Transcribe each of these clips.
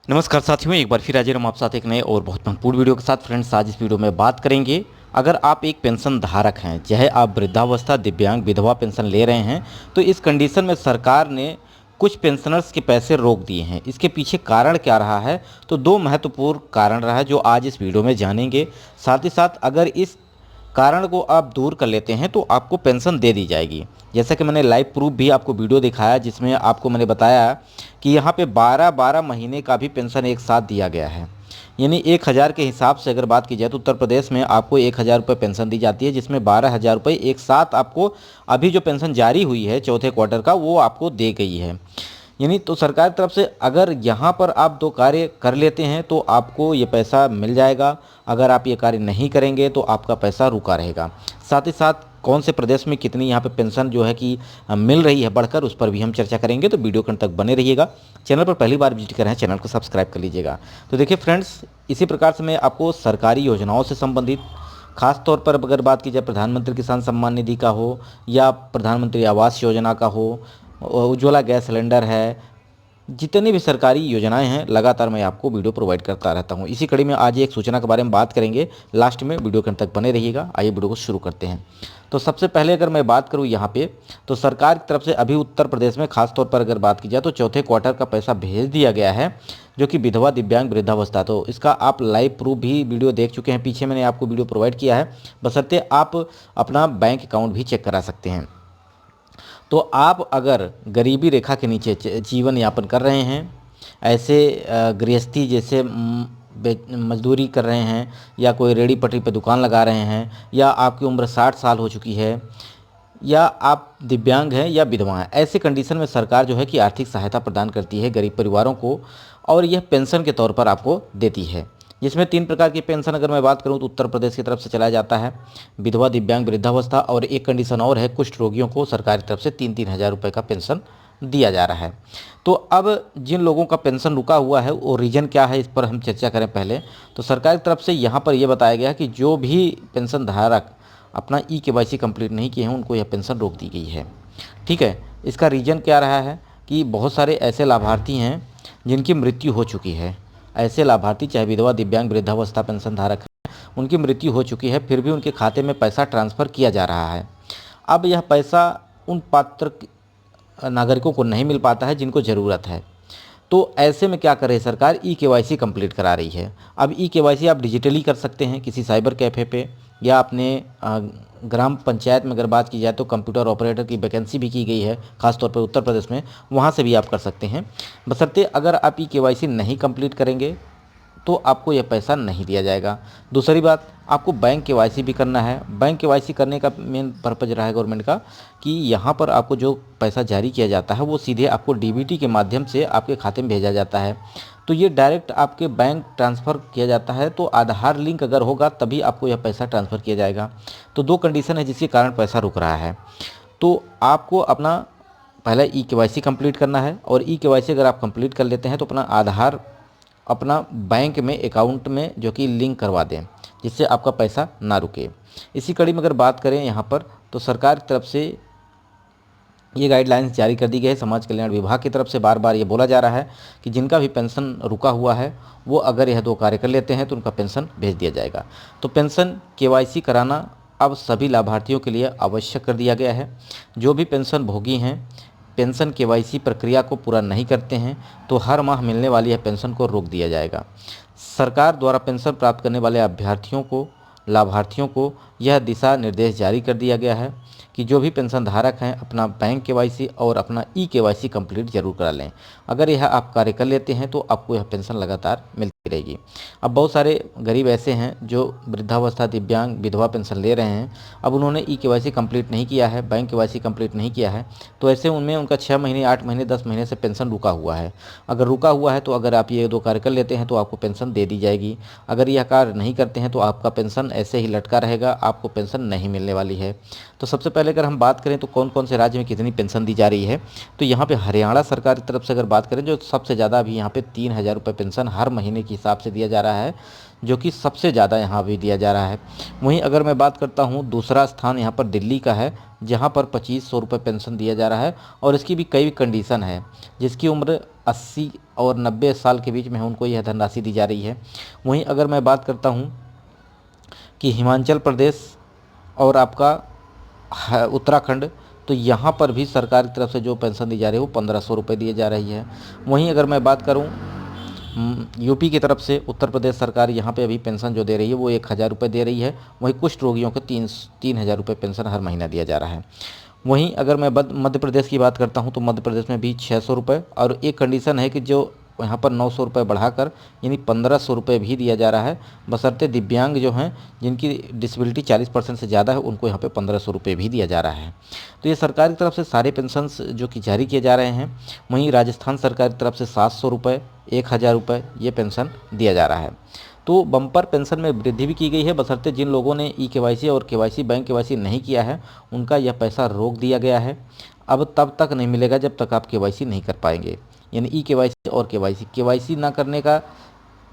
नमस्कार साथियों, एक बार फिर हाजिर हम आप साथ एक नए और बहुत महत्वपूर्ण वीडियो के साथ। फ्रेंड्स, आज इस वीडियो में बात करेंगे, अगर आप एक पेंशन धारक हैं, चाहे आप वृद्धावस्था, दिव्यांग, विधवा पेंशन ले रहे हैं, तो इस कंडीशन में सरकार ने कुछ पेंशनर्स के पैसे रोक दिए हैं। इसके पीछे कारण क्या रहा है? तो दो महत्वपूर्ण कारण रहा है जो आज इस वीडियो में जानेंगे। साथ ही साथ अगर इस कारण को आप दूर कर लेते हैं तो आपको पेंशन दे दी जाएगी। जैसा कि मैंने लाइव प्रूफ भी आपको वीडियो दिखाया, जिसमें आपको मैंने बताया कि यहाँ पे 12-12 महीने का भी पेंशन एक साथ दिया गया है। यानी 1000 के हिसाब से अगर बात की जाए तो उत्तर प्रदेश में आपको 1000 रुपये पेंशन दी जाती है, जिसमें 12,000 रुपये एक साथ आपको अभी जो पेंशन जारी हुई है चौथे क्वार्टर का, वो आपको दे गई है। यानी तो सरकार की तरफ से अगर यहाँ पर आप दो कार्य कर लेते हैं तो आपको ये पैसा मिल जाएगा। अगर आप ये कार्य नहीं करेंगे तो आपका पैसा रुका रहेगा। साथ ही साथ कौन से प्रदेश में कितनी यहाँ पे पेंशन जो है कि मिल रही है बढ़कर, उस पर भी हम चर्चा करेंगे। तो वीडियो के अंत तक बने रहिएगा। चैनल पर पहली बार विजिट कर रहे हैं, चैनल को सब्सक्राइब कर लीजिएगा। तो देखिए फ्रेंड्स, इसी प्रकार से मैं आपको सरकारी योजनाओं से संबंधित, खास तौर पर अगर बात की जाए प्रधानमंत्री किसान सम्मान निधि का हो या प्रधानमंत्री आवास योजना का हो, उज्ज्वला गैस सिलेंडर है, जितनी भी सरकारी योजनाएं हैं लगातार मैं आपको वीडियो प्रोवाइड करता रहता हूं। इसी कड़ी में आज एक सूचना के बारे में बात करेंगे। लास्ट में वीडियो के अंत तक बने रहिएगा। आइए वीडियो को शुरू करते हैं। तो सबसे पहले अगर मैं बात करूं यहाँ पे, तो सरकार की तरफ से अभी उत्तर प्रदेश में खास तौर पर अगर बात की जाए तो चौथे क्वार्टर का पैसा भेज दिया गया है, जो कि विधवा, दिव्यांग, वृद्धावस्था। तो इसका आप लाइव प्रूफ भी वीडियो देख चुके हैं, पीछे मैंने आपको वीडियो प्रोवाइड किया है, बशर्ते आप अपना बैंक अकाउंट भी चेक करा सकते हैं। तो आप अगर गरीबी रेखा के नीचे जीवन यापन कर रहे हैं, ऐसे गृहस्थी जैसे मजदूरी कर रहे हैं, या कोई रेडी पटरी पर दुकान लगा रहे हैं, या आपकी उम्र 60 साल हो चुकी है, या आप दिव्यांग हैं या विधवा हैं, ऐसे कंडीशन में सरकार जो है कि आर्थिक सहायता प्रदान करती है गरीब परिवारों को, और यह पेंशन के तौर पर आपको देती है। जिसमें 3 प्रकार की पेंशन अगर मैं बात करूं तो उत्तर प्रदेश की तरफ से चलाया जाता है, विधवा, दिव्यांग, वृद्धावस्था, और एक कंडीशन और है, कुष्ठ रोगियों को सरकार की तरफ से 3-3 हज़ार रुपये का पेंशन दिया जा रहा है। तो अब जिन लोगों का पेंशन रुका हुआ है वो रीज़न क्या है, इस पर हम चर्चा करें पहले। तो सरकार की तरफ से यहाँ पर यह बताया गया है कि जो भी पेंशन धारक अपना KYC कंप्लीट नहीं किए हैं उनको यह पेंशन रोक दी गई है। ठीक है, इसका रीज़न क्या रहा है कि बहुत सारे ऐसे लाभार्थी हैं जिनकी मृत्यु हो चुकी है। ऐसे लाभार्थी चाहे विधवा, दिव्यांग, वृद्धावस्था पेंशन धारक हैं, उनकी मृत्यु हो चुकी है, फिर भी उनके खाते में पैसा ट्रांसफ़र किया जा रहा है। अब यह पैसा उन पात्र नागरिकों को नहीं मिल पाता है जिनको ज़रूरत है। तो ऐसे में क्या करे सरकार, KYC कंप्लीट करा रही है। अब KYC आप डिजिटली कर सकते हैं किसी साइबर कैफ़े पे, या अपने ग्राम पंचायत में अगर बात की जाए तो कंप्यूटर ऑपरेटर की वैकेंसी भी की गई है, खासतौर पर उत्तर प्रदेश में, वहाँ से भी आप कर सकते हैं। बशर्ते अगर आप KYC नहीं कंप्लीट करेंगे तो आपको यह पैसा नहीं दिया जाएगा। दूसरी बात, आपको बैंक KYC भी करना है। बैंक KYC करने का मेन पर्पज़ रहा है गवर्नमेंट का कि यहाँ पर आपको जो पैसा जारी किया जाता है वो सीधे आपको DBT के माध्यम से आपके खाते में भेजा जाता है। तो ये डायरेक्ट आपके बैंक ट्रांसफ़र किया जाता है। तो आधार लिंक अगर होगा तभी आपको यह पैसा ट्रांसफ़र किया जाएगा। तो 2 कंडीशन है जिसके कारण पैसा रुक रहा है। तो आपको अपना पहला KYC कंप्लीट करना है, और KYC अगर आप कंप्लीट कर लेते हैं तो अपना आधार अपना बैंक में अकाउंट में जो कि लिंक करवा दें, जिससे आपका पैसा ना रुके। इसी कड़ी में अगर बात करें यहाँ पर, तो सरकार की तरफ से ये गाइडलाइंस जारी कर दी गई है। समाज कल्याण विभाग की तरफ से बार बार ये बोला जा रहा है कि जिनका भी पेंशन रुका हुआ है वो अगर यह 2 कार्य कर लेते हैं तो उनका पेंशन भेज दिया जाएगा। तो पेंशन KYC कराना अब सभी लाभार्थियों के लिए आवश्यक कर दिया गया है। जो भी पेंशन भोगी हैं, पेंशन KYC प्रक्रिया को पूरा नहीं करते हैं तो हर माह मिलने वाली यह पेंशन को रोक दिया जाएगा। सरकार द्वारा पेंशन प्राप्त करने वाले अभ्यर्थियों को, लाभार्थियों को यह दिशा निर्देश जारी कर दिया गया है कि जो भी पेंशन धारक हैं अपना बैंक KYC और अपना KYC कंप्लीट जरूर करा लें। अगर यह आप कार्य कर लेते हैं तो आपको यह पेंशन लगातार मिलती रहेगी। अब बहुत सारे गरीब ऐसे हैं जो वृद्धावस्था, दिव्यांग, विधवा पेंशन ले रहे हैं, अब उन्होंने KYC कंप्लीट नहीं किया है, बैंक KYC कंप्लीट नहीं किया है, तो ऐसे उनमें उनका 6 महीने, 8 महीने, 10 महीने से पेंशन रुका हुआ है। अगर रुका हुआ है तो अगर आप ये 2 कार्य कर लेते हैं तो आपको पेंशन दे दी जाएगी। अगर यह कार्य नहीं करते हैं तो आपका पेंशन ऐसे ही लटका रहेगा, आपको पेंशन नहीं मिलने वाली है। तो सबसे पहले पहले अगर हम बात करें तो कौन कौन से राज्य में कितनी पेंशन दी जा रही है, तो यहाँ पे हरियाणा सरकार की तरफ से अगर बात करें जो सबसे ज़्यादा अभी यहाँ पे 3,000 रुपये पेंशन हर महीने के हिसाब से दिया जा रहा है, जो कि सबसे ज़्यादा यहाँ भी दिया जा रहा है। वहीं अगर मैं बात करता हूँ दूसरा स्थान यहाँ पर दिल्ली का है, जहाँ पर 2,500 रुपये पेंशन दिया जा रहा है और इसकी भी कई कंडीशन है। जिसकी उम्र 80 और 90 साल के बीच में है उनको यह धनराशि दी जा रही है। वहीं अगर मैं बात करता हूँ कि हिमाचल प्रदेश और आपका उत्तराखंड, तो यहाँ पर भी सरकार की तरफ से जो पेंशन दी जा रही है वो 1,500 रुपये दिए जा रही है। वहीं अगर मैं बात करूँ यूपी की तरफ से, उत्तर प्रदेश सरकार यहाँ पे अभी पेंशन जो दे रही है वो 1,000 रुपये दे रही है। वहीं कुष्ठ रोगियों को 3,000 रुपये पेंशन हर महीना दिया जा रहा है। वहीं अगर मैं मध्य प्रदेश की बात करता हूँ तो मध्य प्रदेश में भी 600 रुपये, और एक कंडीशन है कि जो यहाँ पर 900 रुपये बढ़ाकर यानी 1,500 रुपये भी दिया जा रहा है, बशर्ते दिव्यांग जो हैं जिनकी डिसेबिलिटी 40% से ज़्यादा है उनको यहाँ पे 1,500 रुपये भी दिया जा रहा है। तो ये सरकार की तरफ से सारे पेंशन्स जो कि जारी किए जा रहे हैं। वहीं राजस्थान सरकार की तरफ से 700 रुपये, 1,000 रुपये ये पेंशन दिया जा रहा है। तो बम्पर पेंशन में वृद्धि भी की गई है, बशर्ते जिन लोगों ने ई-केवाईसी और केवाईसी बैंक केवाईसी नहीं किया है उनका यह पैसा रोक दिया गया है। अब तब तक नहीं मिलेगा जब तक आप केवाईसी नहीं कर पाएंगे, यानी ई-केवाईसी और केवाईसी ना करने का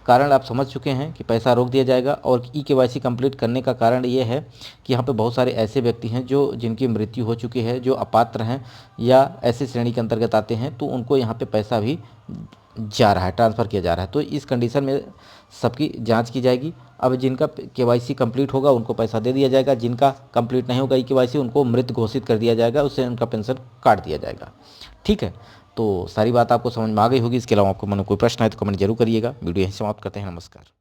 कारण आप समझ चुके हैं कि पैसा रोक दिया जाएगा। और ई-केवाईसी कंप्लीट करने का कारण ये है कि यहाँ पे बहुत सारे ऐसे व्यक्ति हैं जो जिनकी मृत्यु हो चुकी है, जो अपात्र हैं या ऐसी श्रेणी के अंतर्गत आते हैं, तो उनको यहाँ पे पैसा भी जा रहा है, ट्रांसफ़र किया जा रहा है। तो इस कंडीशन में सबकी जांच की जाएगी। अब जिनका केवाईसी कंप्लीट होगा उनको पैसा दे दिया जाएगा, जिनका कंप्लीट नहीं होगा ई-केवाईसी उनको मृत घोषित कर दिया जाएगा, उससे उनका पेंशन काट दिया जाएगा। ठीक है, तो सारी बात आपको समझ में आ गई होगी। इसके अलावा आपको मन में कोई प्रश्न है तो कमेंट जरूर करिएगा। वीडियो यहीं समाप्त करते हैं। नमस्कार।